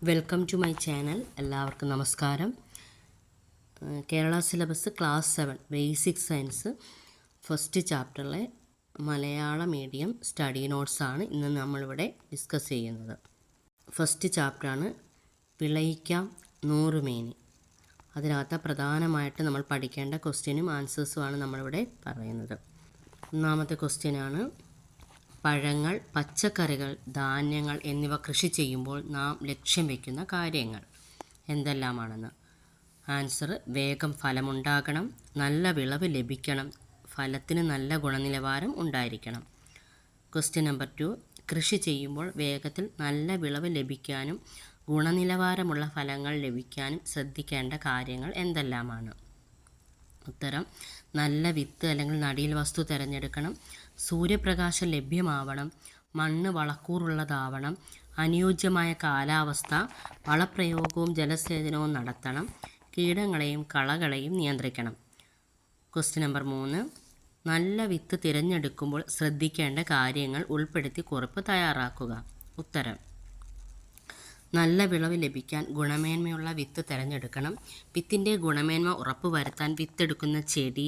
Welcome to my channel. എല്ലാവർക്കും നമസ്കാരം. Kerala syllabus class 7 basic science first ചാപ്റ്ററിലെ മലയാള മീഡിയം സ്റ്റഡി നോട്ട്സാണ് ഇന്ന് നമ്മളിവിടെ ഡിസ്കസ് ചെയ്യുന്നത്. ഫസ്റ്റ് ചാപ്റ്ററാണ് വിളയിക്കാം നൂറുമേനി. അതിനകത്ത് പ്രധാനമായിട്ട് നമ്മൾ പഠിക്കേണ്ട ക്വസ്റ്റ്യനും ആൻസേഴ്സുമാണ് നമ്മളിവിടെ പറയുന്നത്. ഒന്നാമത്തെ ക്വസ്റ്റ്യനാണ്, പഴങ്ങൾ, പച്ചക്കറികൾ, ധാന്യങ്ങൾ എന്നിവ കൃഷി ചെയ്യുമ്പോൾ നാം ലക്ഷ്യം വയ്ക്കുന്ന കാര്യങ്ങൾ എന്തെല്ലാമാണെന്ന്. ആൻസർ: വേഗം ഫലമുണ്ടാകണം, നല്ല വിളവ് ലഭിക്കണം, ഫലത്തിന് നല്ല ഗുണനിലവാരം ഉണ്ടായിരിക്കണം. ക്വസ്റ്റ്യൻ നമ്പർ 2, കൃഷി ചെയ്യുമ്പോൾ വേഗത്തിൽ നല്ല വിളവ് ലഭിക്കാനും ഗുണനിലവാരമുള്ള ഫലങ്ങൾ ലഭിക്കാനും ശ്രദ്ധിക്കേണ്ട കാര്യങ്ങൾ എന്തെല്ലാമാണ്. ഉത്തരം: നല്ല വിത്ത് അല്ലെങ്കിൽ നടീൽ വസ്തു തിരഞ്ഞെടുക്കണം, സൂര്യപ്രകാശം ലഭ്യമാവണം, മണ്ണ് വളക്കൂറുള്ളതാവണം, അനുയോജ്യമായ കാലാവസ്ഥ, വളപ്രയോഗവും ജലസേചനവും നടത്തണം, കീടങ്ങളെയും കളകളെയും നിയന്ത്രിക്കണം. ക്വസ്റ്റ്യൻ നമ്പർ 3, നല്ല വിത്ത് തിരഞ്ഞെടുക്കുമ്പോൾ ശ്രദ്ധിക്കേണ്ട കാര്യങ്ങൾ ഉൾപ്പെടുത്തി കുറിപ്പ് തയ്യാറാക്കുക. ഉത്തരം: നല്ല വിളവ് ലഭിക്കാൻ ഗുണമേന്മയുള്ള വിത്ത് തിരഞ്ഞെടുക്കണം. വിത്തിൻ്റെ ഗുണമേന്മ ഉറപ്പുവരുത്താൻ വിത്തെടുക്കുന്ന ചെടി,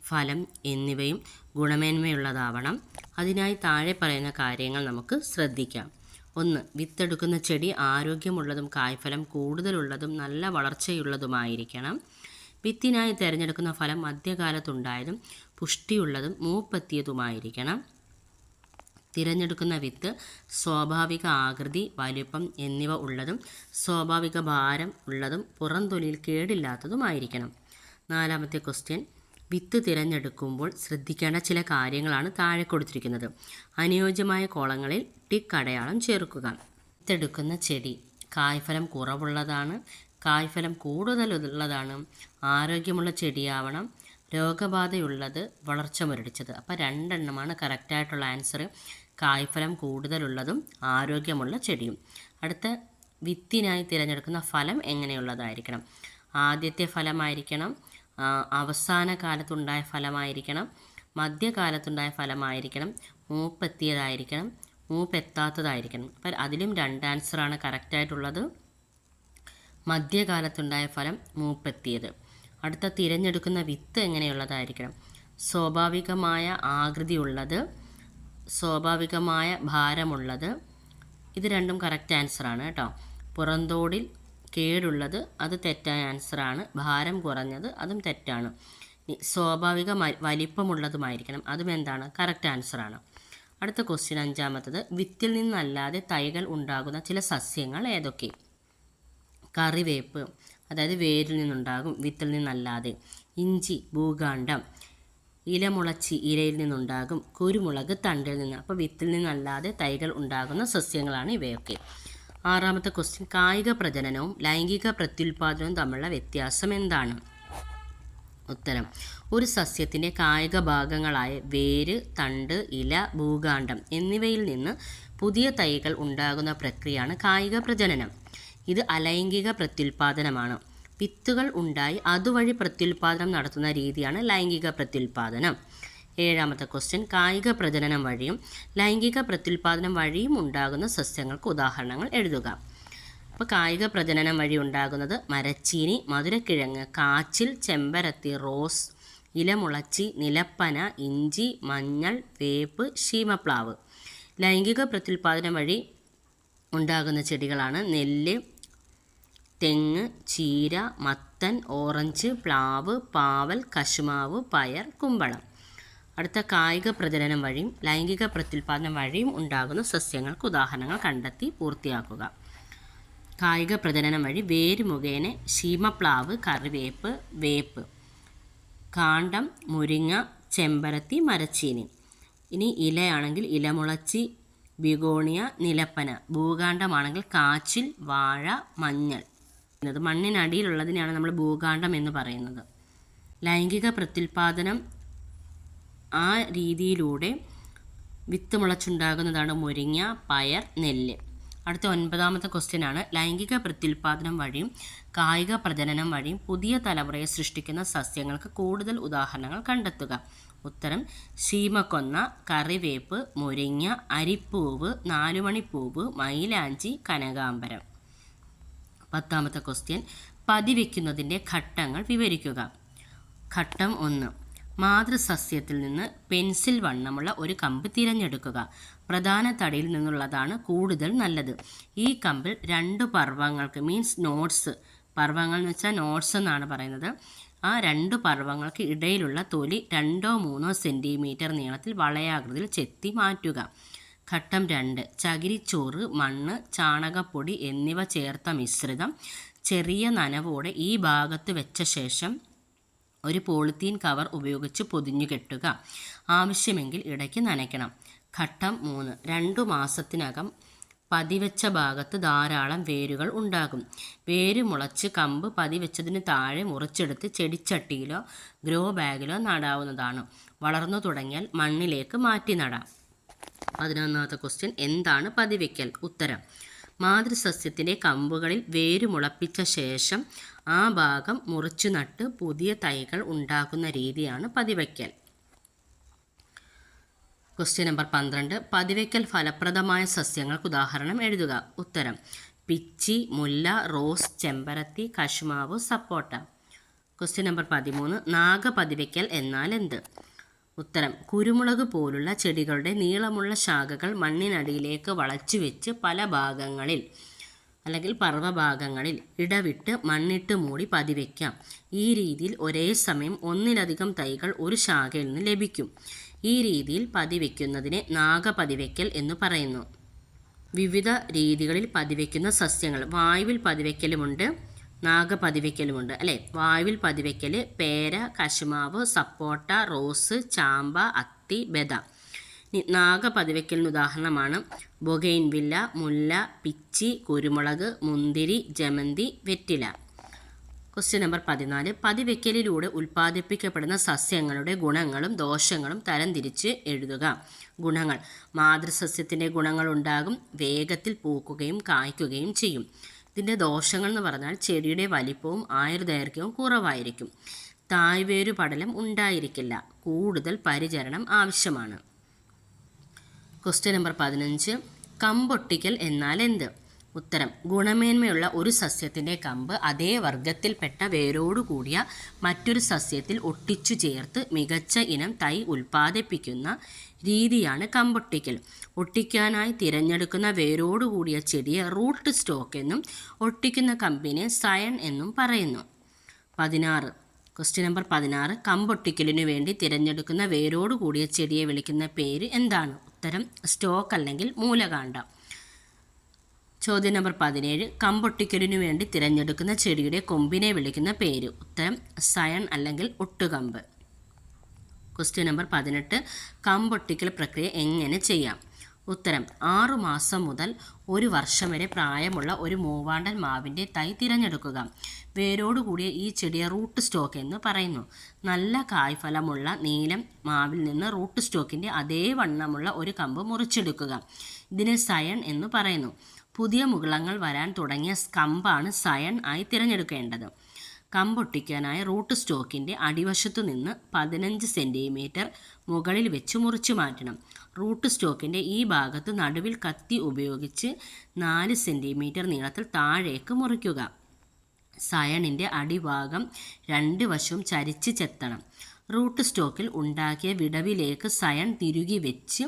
ഫലം എന്നിവയും ഗുണമേന്മയുള്ളതാവണം. അതിനായി താഴെ പറയുന്ന കാര്യങ്ങൾ നമുക്ക് ശ്രദ്ധിക്കാം. 1. വിത്തെടുക്കുന്ന ചെടി ആരോഗ്യമുള്ളതും കായ്ഫലം കൂടുതലുള്ളതും നല്ല വളർച്ചയുള്ളതുമായിരിക്കണം. വിത്തിനായി തിരഞ്ഞെടുക്കുന്ന ഫലം മധ്യകാലത്തുണ്ടായതും പുഷ്ടിയുള്ളതും മൂപ്പെത്തിയതുമായിരിക്കണം. തിരഞ്ഞെടുക്കുന്ന വിത്ത് സ്വാഭാവിക ആകൃതി, വലിപ്പം എന്നിവ ഉള്ളതും സ്വാഭാവിക ഭാരം ഉള്ളതും പുറംതൊലിയിൽ കേടില്ലാത്തതുമായിരിക്കണം. 4ാമത്തെ ക്വസ്റ്റ്യൻ, വിത്ത് തിരഞ്ഞെടുക്കുമ്പോൾ ശ്രദ്ധിക്കേണ്ട ചില കാര്യങ്ങളാണ് താഴെ കൊടുത്തിരിക്കുന്നത്. അനുയോജ്യമായ കോളങ്ങളിൽ ടിക്ക് അടയാളം ചേർക്കുക. വിത്തെടുക്കുന്ന ചെടി കായ്ഫലം കുറവുള്ളതാണ്, കായ്ഫലം കൂടുതലുള്ളതാണ്, ആരോഗ്യമുള്ള ചെടിയാവണം, രോഗബാധയുള്ളത്, വളർച്ച മുരടിച്ചത്. അപ്പോൾ 2 എണ്ണമാണ് കറക്റ്റായിട്ടുള്ള ആൻസർ. കായ്ഫലം കൂടുതലുള്ളതും ആരോഗ്യമുള്ള ചെടിയും. അടുത്ത, വിത്തിനായി തിരഞ്ഞെടുക്കുന്ന ഫലം എങ്ങനെയുള്ളതായിരിക്കണം. ആദ്യത്തെ ഫലമായിരിക്കണം, അവസാന കാലത്തുണ്ടായ ഫലമായിരിക്കണം, മധ്യകാലത്തുണ്ടായ ഫലമായിരിക്കണം, മൂപ്പെത്തിയതായിരിക്കണം, മൂപ്പെത്താത്തതായിരിക്കണം. അപ്പം അതിലും 2 ആൻസറാണ് കറക്റ്റായിട്ടുള്ളത്. മധ്യകാലത്തുണ്ടായ ഫലം, മൂപ്പെത്തിയത്. അടുത്ത, തിരഞ്ഞെടുക്കുന്ന വിത്ത് എങ്ങനെയുള്ളതായിരിക്കണം. സ്വാഭാവികമായ ആകൃതിയുള്ളത്, സ്വാഭാവികമായ ഭാരമുള്ളത്. ഇത് 2ഉം കറക്റ്റ് ആൻസറാണ് കേട്ടോ. പുറന്തോടിൽ കേടുള്ളത്, അത് തെറ്റായ ആൻസറാണ്. ഭാരം കുറഞ്ഞത്, അതും തെറ്റാണ്. സ്വാഭാവിക വലിപ്പമുള്ളതുമായിരിക്കണം, അതും എന്താണ്, കറക്റ്റ് ആൻസറാണ്. അടുത്ത ക്വസ്റ്റ്യൻ 5ാമത്തത്, വിത്തിൽ നിന്നല്ലാതെ തൈകൾ ഉണ്ടാകുന്ന ചില സസ്യങ്ങൾ ഏതൊക്കെ. കറിവേപ്പ്, അതായത് വേരിൽ നിന്നുണ്ടാകും, വിത്തിൽ നിന്നല്ലാതെ. ഇഞ്ചി, ഭൂകാണ്ഡം. ഇലമുളച്ചി, ഇലയിൽ നിന്നുണ്ടാകും. കുരുമുളക്, തണ്ടിൽ നിന്ന്. അപ്പോൾ വിത്തിൽ നിന്നല്ലാതെ തൈകൾ ഉണ്ടാകുന്ന സസ്യങ്ങളാണ് ഇവയൊക്കെ. 6ാമത്തെ ക്വസ്റ്റ്യൻ, കായിക പ്രജനനവും ലൈംഗിക പ്രത്യുൽപാദനവും തമ്മിലുള്ള വ്യത്യാസം എന്താണ്. ഉത്തരം: ഒരു സസ്യത്തിൻ്റെ കായിക ഭാഗങ്ങളായ വേര്, തണ്ട്, ഇല, ഭൂകാണ്ഡം എന്നിവയിൽ നിന്ന് പുതിയ തൈകൾ ഉണ്ടാകുന്ന പ്രക്രിയയാണ് കായിക പ്രജനനം. ഇത് അലൈംഗിക പ്രത്യുൽപാദനമാണ്. വിത്തുകൾ ഉണ്ടായി അതുവഴി പ്രത്യുൽപാദനം നടത്തുന്ന രീതിയാണ് ലൈംഗിക പ്രത്യുൽപാദനം. 7ാമത്തെ ക്വസ്റ്റ്യൻ, കായിക പ്രജനനം വഴിയും ലൈംഗിക പ്രത്യുൽപാദനം വഴിയും ഉണ്ടാകുന്ന സസ്യങ്ങൾക്ക് ഉദാഹരണങ്ങൾ എഴുതുക. അപ്പോൾ കായിക പ്രജനനം വഴി ഉണ്ടാകുന്നത് മരച്ചീനി, മധുരക്കിഴങ്ങ്, കാച്ചിൽ, ചെമ്പരത്തി, റോസ്, ഇലമുളച്ചി, നിലപ്പന, ഇഞ്ചി, മഞ്ഞൾ, വേപ്പ്, ശീമപ്ലാവ്. ലൈംഗിക പ്രത്യുൽപാദനം വഴി ഉണ്ടാകുന്ന ചെടികളാണ് നെല്ല്, തെങ്ങ്, ചീര, മത്തൻ, ഓറഞ്ച്, പ്ലാവ്, പാവൽ, കശുമാവ്, പയർ, കുമ്പളം. അടുത്ത, കായിക പ്രജനനം വഴിയും ലൈംഗിക പ്രത്യുൽപാദനം വഴിയും ഉണ്ടാകുന്ന സസ്യങ്ങൾക്ക് ഉദാഹരണങ്ങൾ കണ്ടെത്തി പൂർത്തിയാക്കുക. കായിക പ്രജനനം വഴി വേര് മുഖേന ശീമപ്ലാവ്, കറിവേപ്പ്, വേപ്പ്. കാണ്ഡം, മുരിങ്ങ, ചെമ്പരത്തി, മരച്ചീനി. ഇനി ഇലയാണെങ്കിൽ ഇലമുളച്ചി, ബിഗോണിയ, നിലപ്പന. ഭൂകാണ്ഡമാണെങ്കിൽ കാച്ചിൽ, വാഴ, മഞ്ഞൾ. മണ്ണിനടിയിലുള്ളതിനെയാണ് നമ്മൾ ഭൂകാണ്ഡം എന്ന് പറയുന്നത്. ലൈംഗിക പ്രത്യുൽപാദനം ആ രീതിയിലൂടെ വിത്ത് മുളച്ചുണ്ടാകുന്നതാണ് മുരിങ്ങ, പയർ, നെല്ല്. അടുത്ത 9ാമത്തെ ക്വസ്റ്റ്യനാണ്, ലൈംഗിക പ്രത്യുൽപാദനം വഴിയും കായിക പ്രജനനം വഴിയും പുതിയ തലമുറയെ സൃഷ്ടിക്കുന്ന സസ്യങ്ങൾക്ക് കൂടുതൽ ഉദാഹരണങ്ങൾ കണ്ടെത്തുക. ഉത്തരം: ശീമക്കൊന്ന, കറിവേപ്പ്, മുരിങ്ങ, അരിപ്പൂവ്, നാലുമണിപ്പൂവ്, മൈലാഞ്ചി, കനകാംബരം. 10ാമത്തെ ക്വസ്റ്റ്യൻ, പതിവയ്ക്കുന്നതിൻ്റെ ഘട്ടങ്ങൾ വിവരിക്കുക. ഘട്ടം 1, മാതൃസസ്യത്തിൽ നിന്ന് പെൻസിൽ വണ്ണമുള്ള ഒരു കമ്പ് തിരഞ്ഞെടുക്കുക. പ്രധാന തടിയിൽ നിന്നുള്ളതാണ് കൂടുതൽ നല്ലത്. ഈ കമ്പിൽ 2 പർവ്വങ്ങൾക്ക് മീൻസ് നോട്ട്സ്, പർവ്വങ്ങൾ എന്ന് വെച്ചാൽ നോട്ട്സ് എന്നാണ് പറയുന്നത്, ആ 2 പർവ്വങ്ങൾക്ക് ഇടയിലുള്ള തൊലി 2-3 സെൻറ്റിമീറ്റർ നീളത്തിൽ വളയാകൃതിയിൽ ചെത്തി മാറ്റുക. ഘട്ടം 2, ചകിരിച്ചോറ്, മണ്ണ്, ചാണകപ്പൊടി എന്നിവ ചേർത്ത മിശ്രിതം ചെറിയ നനവോടെ ഈ ഭാഗത്ത് വെച്ച ശേഷം ഒരു പോളിത്തീൻ കവർ ഉപയോഗിച്ച് പൊതിഞ്ഞു കെട്ടുക. ആവശ്യമെങ്കിൽ ഇടയ്ക്ക് നനയ്ക്കണം. ഘട്ടം 3, 2 മാസത്തിനകം പതിവെച്ച ഭാഗത്ത് ധാരാളം വേരുകൾ ഉണ്ടാകും. വേര് മുളച്ച് കമ്പ് പതിവെച്ചതിന് താഴെ മുറിച്ചെടുത്ത് ചെടിച്ചട്ടിയിലോ ഗ്രോ ബാഗിലോ നടാവുന്നതാണ്. വളർന്നു തുടങ്ങിയാൽ മണ്ണിലേക്ക് മാറ്റി നടാം. 11ാമത്തെ ക്വസ്റ്റ്യൻ, എന്താണ് പതിവയ്ക്കൽ? ഉത്തരം, മാതൃസസ്യത്തിൻ്റെ കമ്പുകളിൽ വേര് മുളപ്പിച്ച ശേഷം ആ ഭാഗം മുറിച്ചു നട്ട് പുതിയ തൈകൾ ഉണ്ടാക്കുന്ന രീതിയാണ് പതിവയ്ക്കൽ. ക്വസ്റ്റ്യൻ നമ്പർ 12, പതിവയ്ക്കൽ ഫലപ്രദമായ സസ്യങ്ങൾക്ക് ഉദാഹരണം എഴുതുക. ഉത്തരം, പിച്ചി, മുല്ല, റോസ്, ചെമ്പരത്തി, കശുമാവ്, സപ്പോട്ട. ക്വസ്റ്റ്യൻ നമ്പർ 13, നാഗപതിവയ്ക്കൽ എന്നാൽ എന്ത്? ഉത്തരം, കുരുമുളക് പോലുള്ള ചെടികളുടെ നീളമുള്ള ശാഖകൾ മണ്ണിനടിയിലേക്ക് വളച്ചു വെച്ച് പല ഭാഗങ്ങളിൽ അല്ലെങ്കിൽ പർവ്വഭാഗങ്ങളിൽ ഇടവിട്ട് മണ്ണിട്ട് മൂടി പതിവയ്ക്കാം. ഈ രീതിയിൽ ഒരേ സമയം ഒന്നിലധികം തൈകൾ ഒരു ശാഖയിൽ നിന്ന് ലഭിക്കും. ഈ രീതിയിൽ പതിവയ്ക്കുന്നതിനെ നാഗപതിവയ്ക്കൽ എന്ന് പറയുന്നു. വിവിധ രീതികളിൽ പതിവയ്ക്കുന്ന സസ്യങ്ങൾ, വായുവിൽ പതിവയ്ക്കലുമുണ്ട്, നാഗപതിവയ്ക്കലുമുണ്ട് അല്ലേ. വായുവിൽ പതിവയ്ക്കൽ പേര, കശുമാവ്, സപ്പോട്ട, റോസ്, ചാമ്പ, അത്തി, ബദ. നാഗപതിവയ്ക്കലിന് ഉദാഹരണമാണ് ബൊഗെയിൻവില്ല, മുല്ല, പിച്ചി, കുരുമുളക്, മുന്തിരി, ജമന്തി, വെറ്റില. ക്വസ്റ്റ്യൻ നമ്പർ 14, പതിവയ്ക്കലിലൂടെ ഉൽപ്പാദിപ്പിക്കപ്പെടുന്ന സസ്യങ്ങളുടെ ഗുണങ്ങളും ദോഷങ്ങളും തരംതിരിച്ച് എഴുതുക. ഗുണങ്ങൾ, മാതൃസസ്യത്തിൻ്റെ ഗുണങ്ങളുണ്ടാകും, വേഗത്തിൽ പൂക്കുകയും കായ്ക്കുകയും ചെയ്യും. ഇതിൻ്റെ ദോഷങ്ങൾ എന്ന് പറഞ്ഞാൽ ചെടിയുടെ വലിപ്പവും ആയുർദൈർഘ്യവും കുറവായിരിക്കും, തായ്വേരു പടലം ഉണ്ടായിരിക്കില്ല, കൂടുതൽ പരിചരണം ആവശ്യമാണ്. ക്വസ്റ്റ്യൻ നമ്പർ 15, കമ്പൊട്ടിക്കൽ എന്നാൽ എന്ത്? ഉത്തരം, ഗുണമേന്മയുള്ള ഒരു സസ്യത്തിൻ്റെ കമ്പ് അതേ വർഗത്തിൽപ്പെട്ട വേരോടുകൂടിയ മറ്റൊരു സസ്യത്തിൽ ഒട്ടിച്ചു ചേർത്ത് മികച്ച ഇനം തൈ ഉൽപ്പാദിപ്പിക്കുന്ന രീതിയാണ് കമ്പൊട്ടിക്കൽ. ഒട്ടിക്കാനായി തിരഞ്ഞെടുക്കുന്ന വേരോടുകൂടിയ ചെടിയെ റൂട്ട് സ്റ്റോക്ക് എന്നും ഒട്ടിക്കുന്ന കമ്പിനെ സയൺ എന്നും പറയുന്നു. 16, ക്വസ്റ്റ്യൻ നമ്പർ 16, കമ്പൊട്ടിക്കലിനു വേണ്ടി തിരഞ്ഞെടുക്കുന്ന വേരോടുകൂടിയ ചെടിയെ വിളിക്കുന്ന പേര് എന്താണ്? ഉത്തരം, സ്റ്റോക്ക് അല്ലെങ്കിൽ മൂലകാണ്ഡം. ചോദ്യം നമ്പർ 17, കമ്പൊട്ടിക്കലിനു വേണ്ടി തിരഞ്ഞെടുക്കുന്ന ചെടിയുടെ കൊമ്പിനെ വിളിക്കുന്ന പേര്? ഉത്തരം, സയൺ അല്ലെങ്കിൽ ഒട്ടുകമ്പ്. ക്വസ്റ്റ്യൻ നമ്പർ 18, കമ്പൊട്ടിക്കൽ പ്രക്രിയ എങ്ങനെ ചെയ്യാം? ഉത്തരം, 6 മാസം മുതൽ 1 വർഷം വരെ പ്രായമുള്ള ഒരു മൂവാണ്ടൻ മാവിൻ്റെ തൈ തിരഞ്ഞെടുക്കുക. വേരോടുകൂടിയ ഈ ചെടിയെ റൂട്ട് സ്റ്റോക്ക് എന്ന് പറയുന്നു. നല്ല കായ്ഫലമുള്ള നീലം മാവിൽ നിന്ന് റൂട്ട് സ്റ്റോക്കിൻ്റെ അതേ വണ്ണമുള്ള ഒരു കമ്പ് മുറിച്ചെടുക്കുക. ഇതിനെ സയൺ എന്ന് പറയുന്നു. പുതിയ മുകുളങ്ങൾ വരാൻ തുടങ്ങിയ കമ്പാണ് സയൺ ആയി തിരഞ്ഞെടുക്കേണ്ടത്. കമ്പൊട്ടിക്കാനായി റൂട്ട് സ്റ്റോക്കിൻ്റെ അടിവശത്തു നിന്ന് 15 സെൻറ്റിമീറ്റർ മുകളിൽ വെച്ച് മുറിച്ചു മാറ്റണം. റൂട്ട് സ്റ്റോക്കിൻ്റെ ഈ ഭാഗത്ത് നടുവിൽ കത്തി ഉപയോഗിച്ച് 4 സെൻറ്റിമീറ്റർ നീളത്തിൽ താഴേക്ക് മുറിക്കുക. സയണിൻ്റെ അടിഭാഗം 2 വശവും ചരിച്ച് ചെത്തണം. റൂട്ട് സ്റ്റോക്കിൽ ഉണ്ടാക്കിയ വിടവിലേക്ക് സയൺ തിരുകി വെച്ച്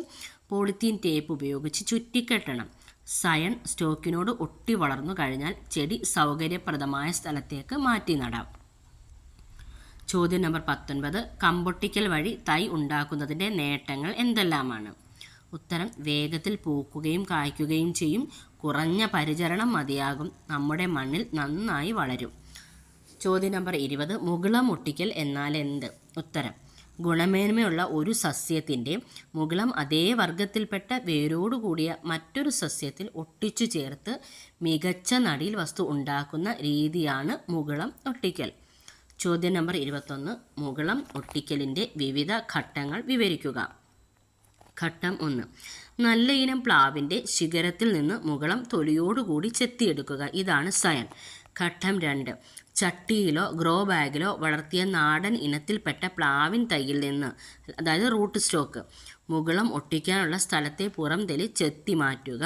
പോളിത്തീൻ ടേപ്പ് ഉപയോഗിച്ച് ചുറ്റിക്കെട്ടണം. സയൺ സ്റ്റോക്കിനോട് ഒട്ടി വളർന്നു കഴിഞ്ഞാൽ ചെടി സൗകര്യപ്രദമായ സ്ഥലത്തേക്ക് മാറ്റി നടാം. ചോദ്യം നമ്പർ 19, കമ്പൊട്ടിക്കൽ വഴി തൈ ഉണ്ടാക്കുന്നതിൻ്റെ നേട്ടങ്ങൾ എന്തെല്ലാമാണ്? ഉത്തരം, വേഗത്തിൽ പൂക്കുകയും കായ്ക്കുകയും ചെയ്യും, കുറഞ്ഞ പരിചരണം മതിയാകും, നമ്മുടെ മണ്ണിൽ നന്നായി വളരും. ചോദ്യം നമ്പർ 20, മുകുളം ഒട്ടിക്കൽ എന്നാൽ എന്ത്? ഉത്തരം, ഗുണമേന്മയുള്ള ഒരു സസ്യത്തിൻ്റെ മുകുളം അതേ വർഗത്തിൽപ്പെട്ട വേരോടുകൂടിയ മറ്റൊരു സസ്യത്തിൽ ഒട്ടിച്ചു ചേർത്ത് മികച്ച നടീൽ വസ്തു ഉണ്ടാക്കുന്ന രീതിയാണ് മുകുളം ഒട്ടിക്കൽ. ചോദ്യം നമ്പർ 21, മുകുളം ഒട്ടിക്കലിൻ്റെ വിവിധ ഘട്ടങ്ങൾ വിവരിക്കുക. ഘട്ടം 1, നല്ല ഇനം പ്ലാവിൻ്റെ ശിഖരത്തിൽ നിന്ന് മുകുളം തൊലിയോടുകൂടി ചെത്തിയെടുക്കുക. ഇതാണ് സയൺ. ഘട്ടം 2, ചട്ടിയിലോ ഗ്രോ ബാഗിലോ വളർത്തിയ നാടൻ ഇനത്തിൽപ്പെട്ട പ്ലാവിൻ തൈയിൽ നിന്ന്, അതായത് റൂട്ട് സ്റ്റോക്ക്, മുകുളം ഒട്ടിക്കാനുള്ള സ്ഥലത്തെ പുറംതെലി ചെത്തി മാറ്റുക.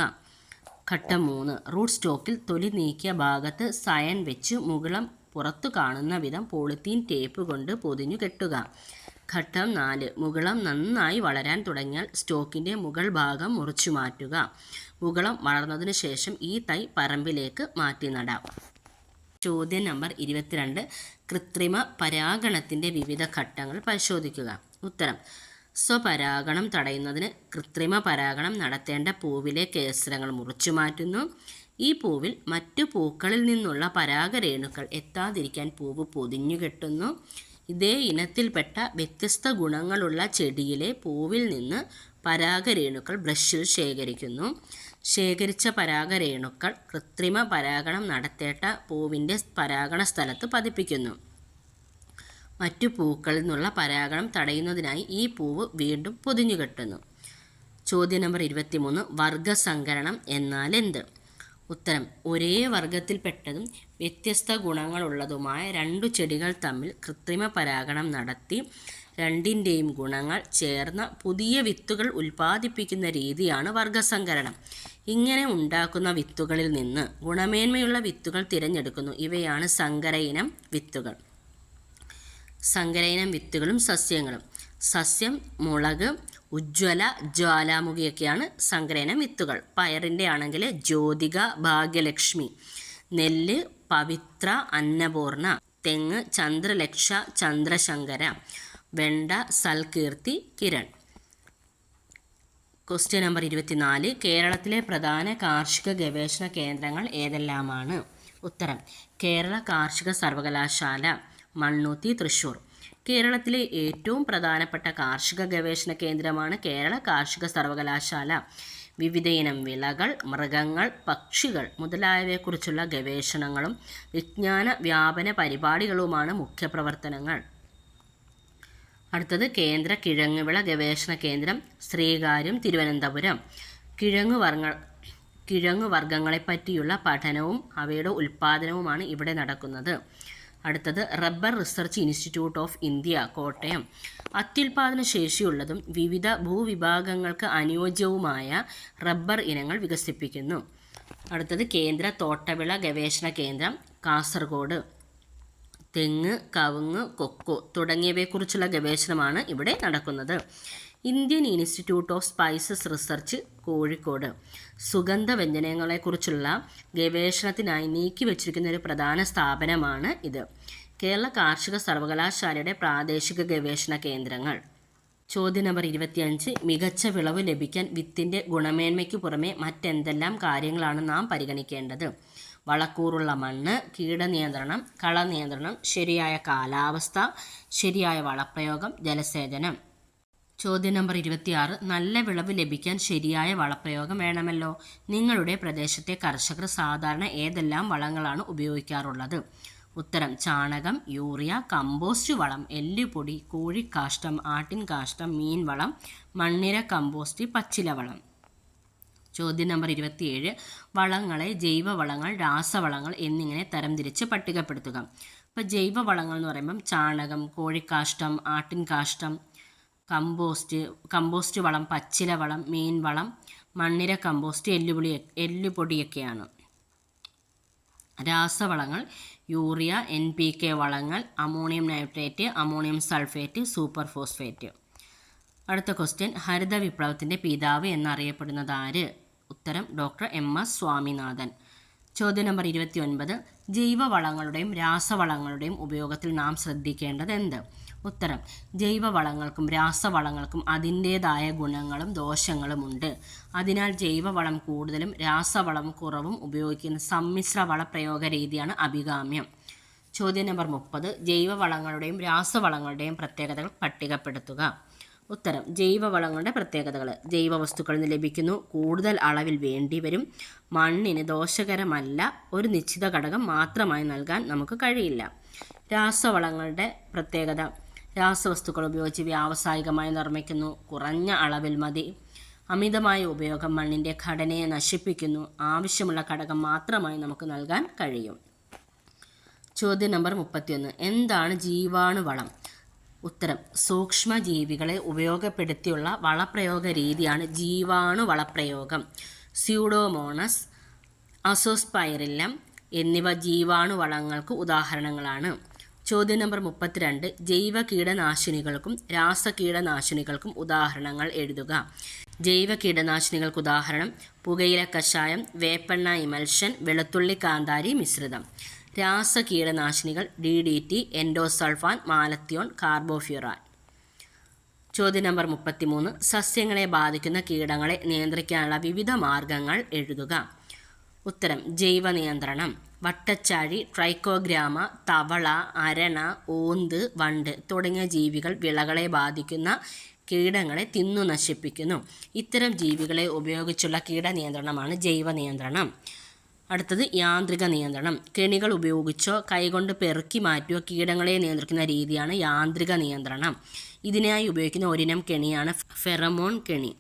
ഘട്ടം 3 റൂട്ട് സ്റ്റോക്കിൽ തൊലി നീക്കിയ ഭാഗത്ത് സയൻ വെച്ച് മുകുളം പുറത്തു കാണുന്ന വിധം പോളിത്തീൻ ടേപ്പ് കൊണ്ട് പൊതിഞ്ഞു കെട്ടുക. ഘട്ടം 4 മുകുളം നന്നായി വളരാൻ തുടങ്ങിയാൽ സ്റ്റോക്കിൻ്റെ മുകൾ ഭാഗം മുറിച്ചു മാറ്റുക. മുകുളം വളർന്നതിനു ശേഷം ഈ തൈ പറമ്പിലേക്ക് മാറ്റി നടാം. ചോദ്യം നമ്പർ 22 കൃത്രിമ പരാഗണത്തിൻ്റെ വിവിധ ഘട്ടങ്ങൾ പരിശോധിക്കുക. ഉത്തരം സ്വപരാഗണം തടയുന്നതിന് കൃത്രിമ പരാഗണം നടത്തേണ്ട പൂവിലെ കേസരങ്ങൾ മുറിച്ചു മാറ്റുന്നു. ഈ പൂവിൽ മറ്റു പൂക്കളിൽ നിന്നുള്ള പരാഗരേണുക്കൾ എത്താതിരിക്കാൻ പൂവ് പൊതിഞ്ഞു കെട്ടുന്നു. ഇതേ ഇനത്തിൽപ്പെട്ട വ്യത്യസ്ത ഗുണങ്ങളുള്ള ചെടിയിലെ പൂവിൽ നിന്ന് പരാഗരേണുക്കൾ ബ്രഷിൽ ശേഖരിക്കുന്നു. ശേഖരിച്ച പരാഗരേണുക്കൾ കൃത്രിമ പരാഗണം നടത്തേണ്ട പൂവിൻ്റെ പരാഗണ സ്ഥലത്ത് പതിപ്പിക്കുന്നു. മറ്റു പൂക്കളിൽ നിന്നുള്ള പരാഗണം തടയുന്നതിനായി ഈ പൂവ് വീണ്ടും പൊതിഞ്ഞു കെട്ടുന്നു. ചോദ്യം നമ്പർ 23 വർഗസങ്കരണം എന്നാൽ എന്ത്? ഉത്തരം ഒരേ വർഗത്തിൽപ്പെട്ടതും വ്യത്യസ്ത ഗുണങ്ങളുള്ളതുമായ രണ്ടു ചെടികൾ തമ്മിൽ കൃത്രിമ പരാഗണം നടത്തി രണ്ടിൻ്റെയും ഗുണങ്ങൾ ചേർന്ന പുതിയ വിത്തുകൾ ഉൽപ്പാദിപ്പിക്കുന്ന രീതിയാണ് വർഗസങ്കരണം. ഇങ്ങനെ ഉണ്ടാക്കുന്ന വിത്തുകളിൽ നിന്ന് ഗുണമേന്മയുള്ള വിത്തുകൾ തിരഞ്ഞെടുക്കുന്നു. ഇവയാണ് സങ്കര ഇനം വിത്തുകൾ. സങ്കര ഇനം വിത്തുകളും സസ്യങ്ങളും. സസ്യം മുളക്, ഉജ്ജ്വല, ജ്വാലാമുഖിയൊക്കെയാണ് സങ്കരയിനം വിത്തുകൾ. പയറിൻ്റെ ആണെങ്കിൽ ജ്യോതിക, ഭാഗ്യലക്ഷ്മി. നെല്ല് പവിത്ര, അന്നപൂർണ. തെങ്ങ് ചന്ദ്രലക്ഷ, ചന്ദ്രശങ്കര. വെണ്ട സൽകീർത്തി, കിരൺ. ക്വസ്റ്റ്യൻ നമ്പർ 24 കേരളത്തിലെ പ്രധാന കാർഷിക ഗവേഷണ കേന്ദ്രങ്ങൾ ഏതെല്ലാമാണ്? ഉത്തരം കേരള കാർഷിക സർവകലാശാല, മണ്ണുത്തി, തൃശ്ശൂർ. കേരളത്തിലെ ഏറ്റവും പ്രധാനപ്പെട്ട കാർഷിക ഗവേഷണ കേന്ദ്രമാണ് കേരള കാർഷിക സർവകലാശാല. വിവിധയിനം വിളകൾ, മൃഗങ്ങൾ, പക്ഷികൾ മുതലായവയെക്കുറിച്ചുള്ള ഗവേഷണങ്ങളും വിജ്ഞാന വ്യാപന പരിപാടികളുമാണ് മുഖ്യ പ്രവർത്തനങ്ങൾ. അടുത്തത് കേന്ദ്ര കിഴങ്ങുവിള ഗവേഷണ കേന്ദ്രം, ശ്രീകാര്യം, തിരുവനന്തപുരം. കിഴങ്ങുവർഗ്ഗങ്ങളെപ്പറ്റിയുള്ള പഠനവും അവയുടെ ഉൽപ്പാദനവുമാണ് ഇവിടെ നടക്കുന്നത്. അടുത്തത് rubber research institute of India, Kottayam. അത്യുൽപാദന ശേഷിയുള്ളതും വിവിധ ഭൂവിഭാഗങ്ങൾക്ക് അനുയോജ്യവുമായ റബ്ബർ ഇനങ്ങൾ വികസിപ്പിക്കുന്നു. അടുത്തത് കേന്ദ്ര തോട്ടവിള ഗവേഷണ കേന്ദ്രം, കാസർഗോഡ്. തെങ്ങ്, കവുങ്ങ്, കൊക്കോ തുടങ്ങിയവയെക്കുറിച്ചുള്ള ഗവേഷണമാണ് ഇവിടെ നടക്കുന്നത്. Indian institute of spices research, Kozhikode. സുഗന്ധവ്യഞ്ജനങ്ങളെക്കുറിച്ചുള്ള ഗവേഷണത്തിനായി നീക്കിവച്ചിരിക്കുന്ന ഒരു പ്രധാന സ്ഥാപനമാണ് ഇത്. കേരള കാർഷിക സർവകലാശാലയുടെ പ്രാദേശിക ഗവേഷണ കേന്ദ്രങ്ങൾ. ചോദ്യം നമ്പർ 25 മികച്ച വിളവ് ലഭിക്കാൻ വിത്തിൻ്റെ ഗുണമേന്മയ്ക്ക് പുറമെ മറ്റെന്തെല്ലാം കാര്യങ്ങളാണ് നാം പരിഗണിക്കേണ്ടത്? വളക്കൂറുള്ള മണ്ണ്, കീടനിയന്ത്രണം, കളനിയന്ത്രണം, ശരിയായ കാലാവസ്ഥ, ശരിയായ വളപ്രയോഗം, ജലസേചനം. ചോദ്യം നമ്പർ 26 നല്ല വിളവ് ലഭിക്കാൻ ശരിയായ വളപ്രയോഗം വേണമല്ലോ. നിങ്ങളുടെ പ്രദേശത്തെ കർഷകർ സാധാരണ ഏതെല്ലാം വളങ്ങളാണ് ഉപയോഗിക്കാറുള്ളത്? ഉത്തരം ചാണകം, യൂറിയ, കമ്പോസ്റ്റ് വളം, എല്ലുപൊടി, കോഴിക്കാഷ്ടം, ആട്ടിൻകാഷ്ടം, മീൻ വളം, മണ്ണിര കമ്പോസ്റ്റ്, പച്ചില വളം. ചോദ്യം നമ്പർ 27 വളങ്ങളെ ജൈവവളങ്ങൾ, രാസവളങ്ങൾ എന്നിങ്ങനെ തരംതിരിച്ച് പട്ടികപ്പെടുത്തുക. ഇപ്പോൾ ജൈവവളങ്ങൾ എന്ന് പറയുമ്പം ചാണകം, കോഴിക്കാഷ്ടം, ആട്ടിൻകാഷ്ടം, കമ്പോസ്റ്റ് വളം, പച്ചില വളം, മീൻ വളം, മണ്ണിര കമ്പോസ്റ്റ്, എല്ലുപൊടിയൊക്കെയാണ്. രാസവളങ്ങൾ യൂറിയ, NPK വളങ്ങൾ, ammonium nitrate, ammonium sulphate, super phosphate. അടുത്ത ക്വസ്റ്റ്യൻ ഹരിത വിപ്ലവത്തിൻ്റെ പിതാവ് എന്നറിയപ്പെടുന്നത് ആര്? ഉത്തരം ഡോക്ടർ MS സ്വാമിനാഥൻ. ചോദ്യം നമ്പർ 29 ജൈവവളങ്ങളുടെയും രാസവളങ്ങളുടെയും ഉപയോഗത്തിൽ നാം ശ്രദ്ധിക്കേണ്ടത് എന്ത്? ഉത്തരം ജൈവവളങ്ങൾക്കും രാസവളങ്ങൾക്കും അതിൻ്റേതായ ഗുണങ്ങളും ദോഷങ്ങളുമുണ്ട്. അതിനാൽ ജൈവവളം കൂടുതലും രാസവളം കുറവും ഉപയോഗിക്കുന്ന സമ്മിശ്ര വളപ്രയോഗ രീതിയാണ് അഭികാമ്യം. ചോദ്യം നമ്പർ 30 ജൈവവളങ്ങളുടെയും രാസവളങ്ങളുടെയും പ്രത്യേകതകൾ പട്ടികപ്പെടുത്തുക. ഉത്തരം ജൈവവളങ്ങളുടെ പ്രത്യേകതകൾ ജൈവവസ്തുക്കളിൽ നിന്ന് ലഭിക്കുന്നു, കൂടുതൽ അളവിൽ വേണ്ടിവരും, മണ്ണിന് ദോഷകരമല്ല, ഒരു നിശ്ചിത ഘടകം മാത്രമായി നൽകാൻ നമുക്ക് കഴിയില്ല. രാസവളങ്ങളുടെ പ്രത്യേകത രാസവസ്തുക്കൾ ഉപയോഗിച്ച് വ്യാവസായികമായി നിർമ്മിക്കുന്നു, കുറഞ്ഞ അളവിൽ മതി, അമിതമായ ഉപയോഗം മണ്ണിൻ്റെ ഘടനയെ നശിപ്പിക്കുന്നു, ആവശ്യമുള്ള ഘടകം മാത്രമായി നമുക്ക് നൽകാൻ കഴിയും. ചോദ്യം നമ്പർ 31 എന്താണ് ജീവാണുവളം? ഉത്തരം സൂക്ഷ്മജീവികളെ ഉപയോഗപ്പെടുത്തിയുള്ള വളപ്രയോഗ രീതിയാണ് ജീവാണു വളപ്രയോഗം. സ്യൂഡോമോണസ്, അസോസ്പൈറില്ലം എന്നിവ ജീവാണുവളങ്ങൾക്ക് ഉദാഹരണങ്ങളാണ്. ചോദ്യം നമ്പർ 32. ജൈവ കീടനാശിനികൾക്കും രാസകീടനാശിനികൾക്കും ഉദാഹരണങ്ങൾ എഴുതുക. ജൈവ കീടനാശിനികൾക്ക് ഉദാഹരണം പുകയില കഷായം, വേപ്പെണ്ണ ഇമൽഷൻ, വെളുത്തുള്ളി കാന്താരി മിശ്രിതം. രാസകീടനാശിനികൾ DDT, എൻഡോസൾഫാൻ, മാലത്തിയോൺ, കാർബോഫ്യൂറാൻ. ചോദ്യം നമ്പർ 33. സസ്യങ്ങളെ ബാധിക്കുന്ന കീടങ്ങളെ നിയന്ത്രിക്കാനുള്ള വിവിധ മാർഗങ്ങൾ എഴുതുക. ഉത്തരം ജൈവ നിയന്ത്രണം. വട്ടച്ചാഴി, ട്രൈക്കോഗ്രാമ, തവള, അരണ, ഓന്ത്, വണ്ട് തുടങ്ങിയ ജീവികൾ വിളകളെ ബാധിക്കുന്ന കീടങ്ങളെ തിന്നു നശിപ്പിക്കുന്നു. ഇത്തരം ജീവികളെ ഉപയോഗിച്ചുള്ള കീടനിയന്ത്രണമാണ് ജൈവ നിയന്ത്രണം. അടുത്തത് യാന്ത്രിക നിയന്ത്രണം. കെണികൾ ഉപയോഗിച്ചോ കൈകൊണ്ട് പെറുക്കി മാറ്റിയോ കീടങ്ങളെ നിയന്ത്രിക്കുന്ന രീതിയാണ് യാന്ത്രിക നിയന്ത്രണം. ഇതിനായി ഉപയോഗിക്കുന്ന ഒരിനം കെണിയാണ് ഫെറമോൺ കെണി.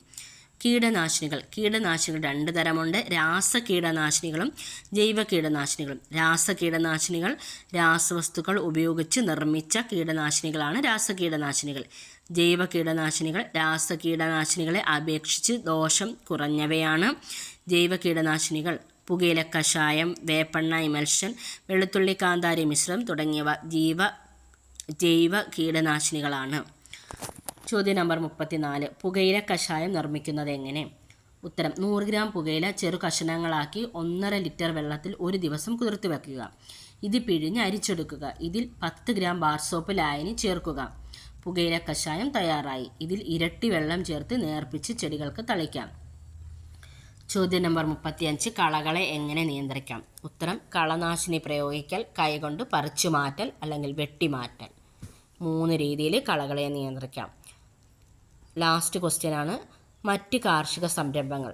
കീടനാശിനികൾ. കീടനാശിനികൾ 2 തരമുണ്ട്. രാസകീടനാശിനികളും ജൈവ കീടനാശിനികളും. രാസകീടനാശിനികൾ രാസവസ്തുക്കൾ ഉപയോഗിച്ച് നിർമ്മിച്ച കീടനാശിനികളാണ് രാസകീടനാശിനികൾ. ജൈവ കീടനാശിനികൾ രാസകീടനാശിനികളെ അപേക്ഷിച്ച് ദോഷം കുറഞ്ഞവയാണ്. ജൈവ കീടനാശിനികൾ പുകയില കഷായം, വേപ്പെണ്ണ ഇമൽഷൻ, വെളുത്തുള്ളി കാന്താരി മിശ്രിതം തുടങ്ങിയവ ജൈവ കീടനാശിനികളാണ്. ചോദ്യം നമ്പർ 34. പുകയില കഷായം നിർമ്മിക്കുന്നത് എങ്ങനെ? ഉത്തരം 100 ഗ്രാം പുകയില ചെറു കഷണങ്ങളാക്കി 1.5 ലിറ്റർ വെള്ളത്തിൽ 1 ദിവസം കുതിർത്ത് വയ്ക്കുക. ഇത് പിഴിഞ്ഞ് അരിച്ചെടുക്കുക. ഇതിൽ 10 ഗ്രാം ബാർ സോപ്പ് ലായനി ചേർക്കുക. പുകയില കഷായം തയ്യാറായി. ഇതിൽ ഇരട്ടി വെള്ളം ചേർത്ത് നേർപ്പിച്ച് ചെടികൾക്ക് തളിക്കാം. ചോദ്യം നമ്പർ 35. കളകളെ എങ്ങനെ നിയന്ത്രിക്കാം? ഉത്തരം കളനാശിനി പ്രയോഗിക്കൽ, കൈകൊണ്ട് പറിച്ചു മാറ്റൽ അല്ലെങ്കിൽ വെട്ടിമാറ്റൽ. 3 രീതിയിൽ കളകളെ നിയന്ത്രിക്കാം. ലാസ്റ്റ് ക്വസ്റ്റ്യൻ ആണ് മറ്റ് കാർഷിക സംരംഭങ്ങൾ.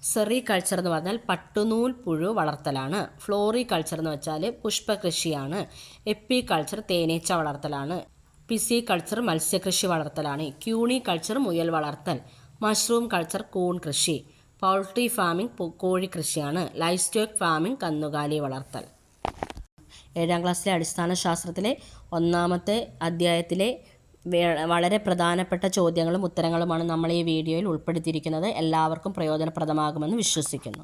സെറികൾച്ചർ എന്ന് പറഞ്ഞാൽ പട്ടുനൂൽ പുഴു വളർത്തലാണ്. ഫ്ലോറികൾച്ചർ എന്ന് വെച്ചാൽ പുഷ്പകൃഷിയാണ്. എപ്പികൾച്ചർ തേനീച്ച വളർത്തലാണ്. പിസികൾച്ചർ മത്സ്യകൃഷി വളർത്തലാണ്. ക്യൂണികൾച്ചർ മുയൽ വളർത്തൽ. മഷ്റൂം കൾച്ചർ കൂൺ കൃഷി. പൗൾട്രി ഫാമിംഗ് കോഴിക്കൃഷിയാണ്. ലൈഫ് സ്റ്റോക്ക് ഫാമിംഗ് കന്നുകാലി വളർത്തൽ. 7ാം ക്ലാസ്സിലെ അടിസ്ഥാന ശാസ്ത്രത്തിലെ 1ാമത്തെ അധ്യായത്തിലെ വളരെ പ്രധാനപ്പെട്ട ചോദ്യങ്ങളും ഉത്തരങ്ങളുമാണ് നമ്മൾ ഈ വീഡിയോയിൽ ഉൾപ്പെടുത്തിയിരിക്കുന്നത്. എല്ലാവർക്കും പ്രയോജനപ്രദമാകുമെന്ന് വിശ്വസിക്കുന്നു.